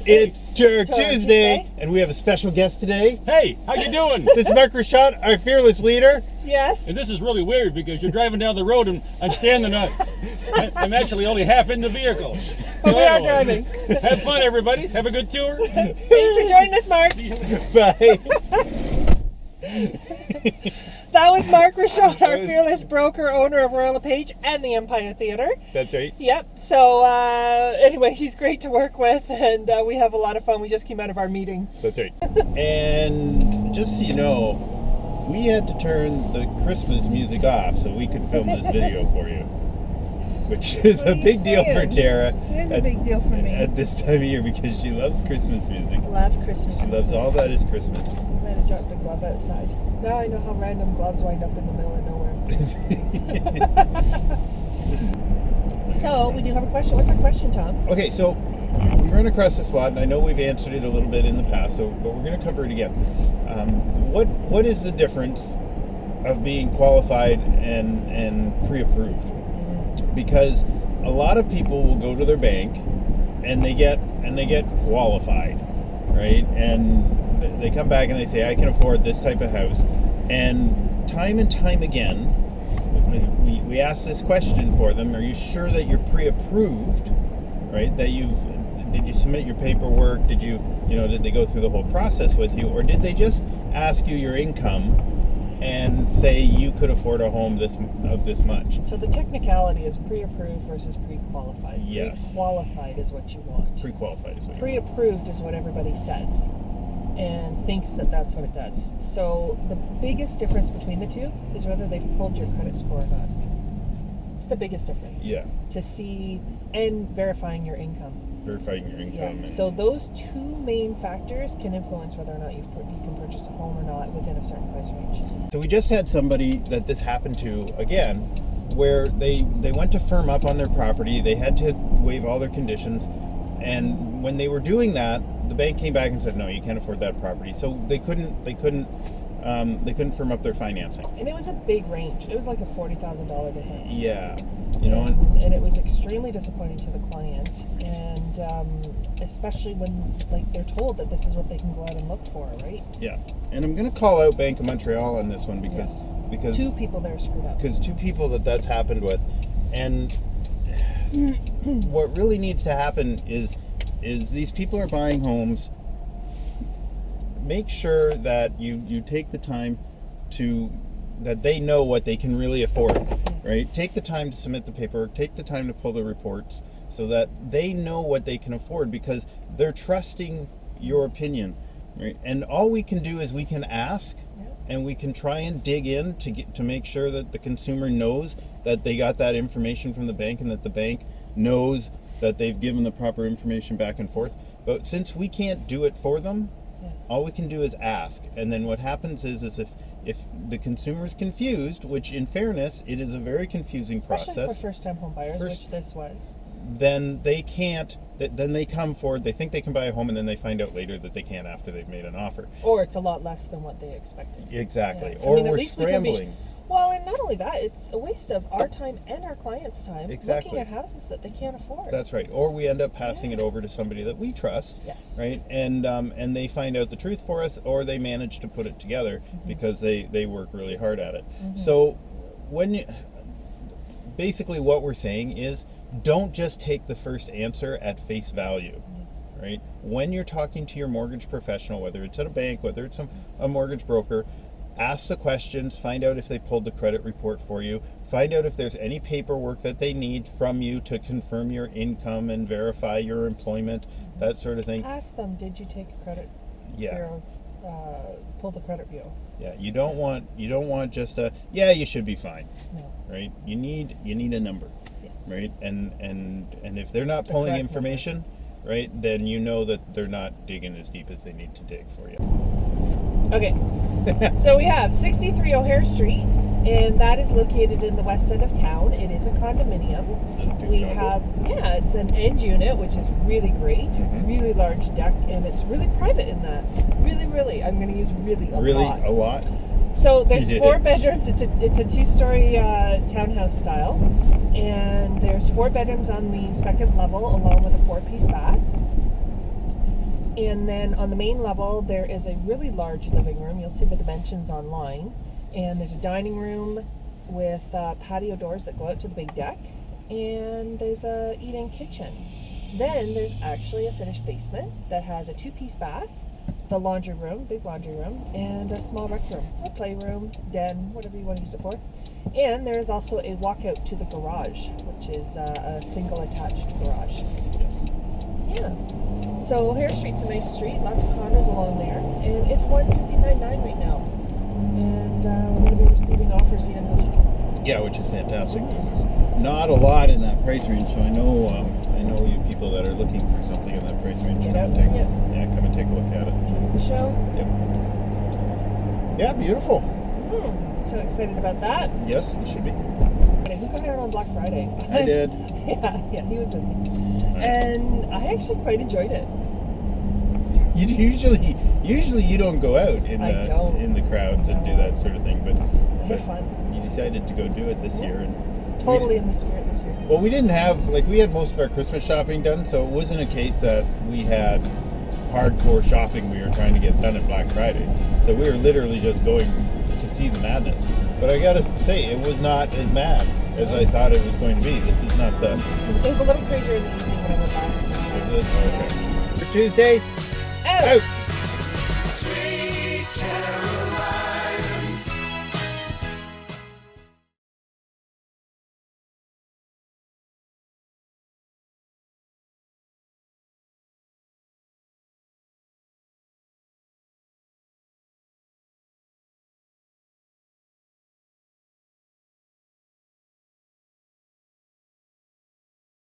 It's Tuesday, and we have a special guest today. Hey, how you doing? This is MarkRashotte, our fearless leader. Yes. And this is really weird because you're driving down the road and I'm standing up. I'm actually only half in the vehicle. So we are driving. Have fun, everybody. Have a good tour. Thanks for joining us, Mark. Bye. That was MarkRashotte, our fearless broker, owner of Royal LePage and the Empire Theatre. That's right. Yep. So anyway, he's great to work with, and we have a lot of fun. We just came out of our meeting. That's right. And just so you know, we had to turn the Christmas music off so we could film this video for you, which is a big deal for Tara. It is a big deal for me. At this time of year because she loves Christmas music. Love Christmas She loves all that is Christmas. I might have dropped a glove outside. Now I know how random gloves wind up in the middle of nowhere. So, we do have a question. What's our question, Tom? Okay, so we run across this lot, and I know we've answered it a little bit in the past, but we're going to cover it again. What is the difference of being qualified and pre-approved? Because a lot of people will go to their bank and they get qualified, right? And they come back and they say, I can afford this type of house. And time again, we ask this question for them: are you sure that you're pre-approved, right? That did you submit your paperwork? Did they go through the whole process with you, or did they just ask you your income and say you could afford a home of this much? So the technicality is pre-approved versus pre-qualified. Yes. Pre-qualified is what you want. Pre-qualified is what you want. Pre-approved is what everybody says and thinks that that's what it does. So the biggest difference between the two is whether they've pulled your credit score or not. It's the biggest difference. Yeah. To see, and verifying your income. Verifying your income. Yeah. So those two main factors can influence whether or not you can purchase a home or not within a certain price range. So we just had somebody that this happened to again, where they went to firm up on their property. They had to waive all their conditions, and when they were doing that, the bank came back and said, no, you can't afford that property. So they couldn't firm up their financing. And it was a big range. It was like a $40,000 difference. Yeah. And it was extremely disappointing to the client, and especially when they're told that this is what they can go out and look for, right? Yeah. And I'm going to call out Bank of Montreal on this one because two people there screwed up. Because two people that's happened with, and what really needs to happen is these people are buying homes. Make sure that you take the time that they know what they can really afford, right? Take the time to submit the paperwork, take the time to pull the reports so that they know what they can afford, because they're trusting your opinion, right? And all we can do is we can ask, and we can try and dig in to make sure that the consumer knows that they got that information from the bank and that the bank knows that they've given the proper information back and forth. But since we can't do it for them, all we can do is ask. And then what happens is if the consumer is confused, which in fairness, it is a very confusing process. Especially for first-time home buyers, which this was. Then they can't, then they come forward, they think they can buy a home, and then they find out later that they can't after they've made an offer. Or it's a lot less than what they expected. Exactly. Yeah. Or we're scrambling. Well, and not only that, it's a waste of our time and our clients' time looking at houses that they can't afford. That's right. Or we end up passing it over to somebody that we trust. Yes. Right? And they find out the truth for us, or they manage to put it together because they work really hard at it. So basically what we're saying is, don't just take the first answer at face value. Right? When you're talking to your mortgage professional, whether it's at a bank, whether it's a mortgage broker, ask the questions, find out if they pulled the credit report for you, find out if there's any paperwork that they need from you to confirm your income and verify your employment, that sort of thing. Ask them, did you take a credit bureau, pull the credit bureau? Yeah, you don't want just you should be fine. No. Right? You need a number. Yes. Right? And if they're not pulling information, right, then you know that they're not digging as deep as they need to dig for you. Okay, so we have 63 O'Hare Street, and that is located in the west end of town. It is a condominium. We have, it's an end unit, which is really great, really large deck, and it's really private in that. Really, I'm going to use really a lot. So there's 4 bedrooms. It's a 2-story townhouse style, and there's 4 bedrooms on the second level, along with a 4-piece bath. And then on the main level, there is a really large living room. You'll see the dimensions online. And there's a dining room with patio doors that go out to the big deck. And there's a eat-in kitchen. Then there's actually a finished basement that has a 2-piece bath, the laundry room, big laundry room, and a small rec room, a playroom, den, whatever you want to use it for. And there is also a walkout to the garage, which is a single attached garage. Yes. Yeah. So O'Hare Street's a nice street, lots of condos along there, and it's $159.9 right now. And we're going to be receiving offers the end of the week. Yeah, which is fantastic. There's not a lot in that price range, so I know you people that are looking for something in that price range. Get out and see it. Yeah, come and take a look at it. Visit the show. Yep. Yeah, beautiful. So excited about that. Yes, you should be. Who got out on Black Friday? I did. Yeah, he was with me. And I actually quite enjoyed it. You usually you don't go out in the crowds and do that sort of thing, but I had fun. you decided to go do it this year, and Totally in the spirit this year. well, we didn't have we had most of our Christmas shopping done, so it wasn't a case that we had hardcore shopping we were trying to get done at Black Friday. So we were literally just going to see the madness. But I gotta say, it was not as mad as I thought it was going to be. This is not the. It was a little crazier in the evening when I went back. Is it? Okay. For Tuesday, out.